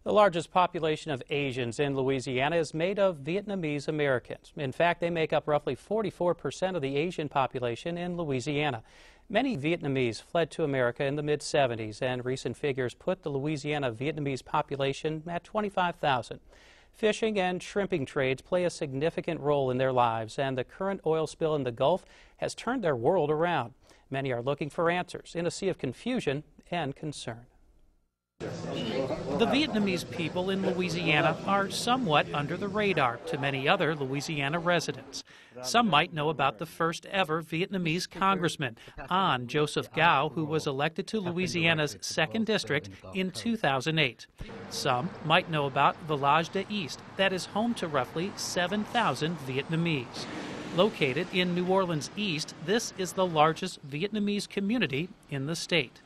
The largest population of Asians in Louisiana is made of Vietnamese Americans. In fact, they make up roughly 44% of the Asian population in Louisiana. Many Vietnamese fled to America in the mid-70s, and recent figures put the Louisiana Vietnamese population at 25,000. Fishing and shrimping trades play a significant role in their lives, and the current oil spill in the Gulf has turned their world around. Many are looking for answers in a sea of confusion and concern. The Vietnamese people in Louisiana are somewhat under the radar to many other Louisiana residents. Some might know about the first ever Vietnamese congressman, An Joseph Gao, who was elected to Louisiana's 2nd District in 2008. Some might know about Village de East, that is home to roughly 7,000 Vietnamese. Located in New Orleans East, this is the largest Vietnamese community in the state.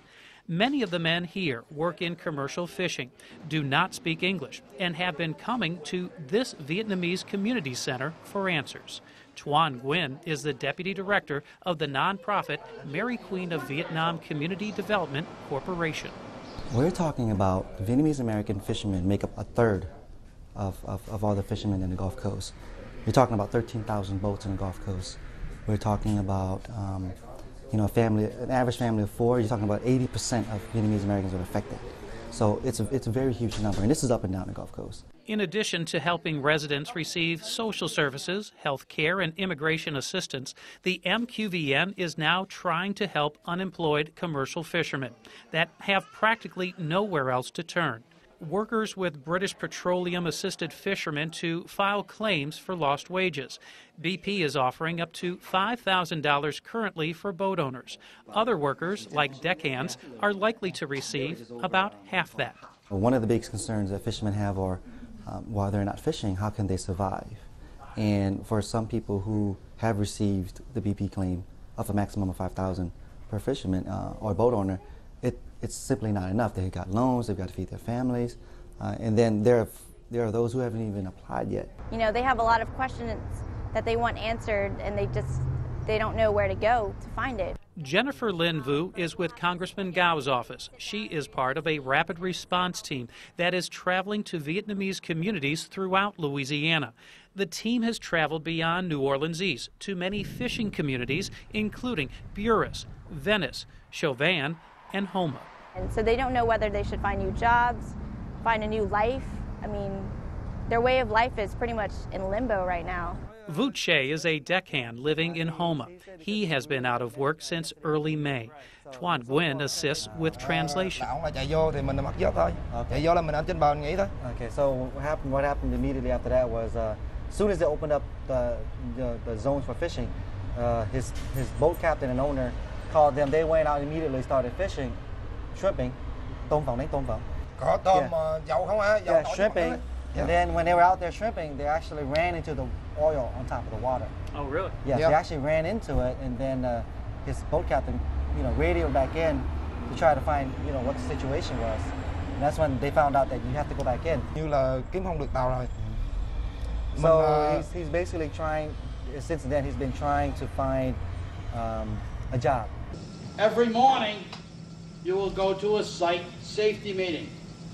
Many of the men here work in commercial fishing, do not speak English, and have been coming to this Vietnamese community center for answers. Tuan Nguyen is the deputy director of the nonprofit Mary Queen of Vietnam Community Development Corporation. We're talking about Vietnamese American fishermen make up a third of all the fishermen in the Gulf Coast. We're talking about 13,000 boats in the Gulf Coast. We're talking about an average family of 4, you're talking about 80% of Vietnamese Americans are affected. So it's a very huge number, and this is up and down the Gulf Coast. In addition to helping residents receive social services, health care, and immigration assistance, the MQVN is now trying to help unemployed commercial fishermen that have practically nowhere else to turn. Workers with British Petroleum-assisted fishermen to file claims for lost wages. BP is offering up to $5,000 currently for boat owners. Other workers, like deckhands, are likely to receive about half that. One of the big concerns that fishermen have are, while they're not fishing, how can they survive? And for some people who have received the BP claim of a maximum of $5,000 per fisherman or boat owner, it's simply not enough. They've got loans, they've got to feed their families, and then there are those who haven't even applied yet. You know, they have a lot of questions that they want answered, and they don't know where to go to find it. Jennifer Lin Vu is with Congressman Gao's office. She is part of a rapid response team that is traveling to Vietnamese communities throughout Louisiana. The team has traveled beyond New Orleans East to many fishing communities, including Buras, Venice, Chauvin, and Houma. And so they don't know whether they should find new jobs, find a new life. I mean, their way of life is pretty much in limbo right now. Vu Che is a deckhand living in Houma. He has been out of work since early May. Tuan Nguyen assists with translation. Okay, so what happened immediately after that was, as soon as they opened up the zones for fishing, his boat captain and owner called them. They went out immediately, started fishing, shrimping, shrimping. And then when they were out there shrimping, they actually ran into the oil on top of the water. Oh, really? Yes, they actually ran into it, and then his boat captain, radioed back in to try to find, what the situation was. And that's when they found out that you have to go back in. So he's basically trying, since then, he's been trying to find a job. Every morning, you will go to a site safety meeting.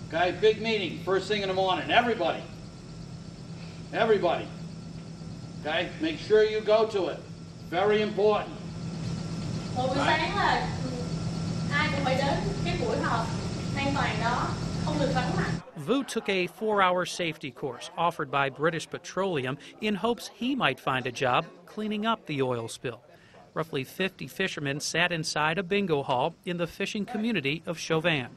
Okay, big meeting, first thing in the morning. Everybody. Okay, make sure you go to it. Very important. Vu took a 4-hour safety course offered by British Petroleum in hopes he might find a job cleaning up the oil spill. Roughly 50 fishermen sat inside a bingo hall in the fishing community of Chauvin.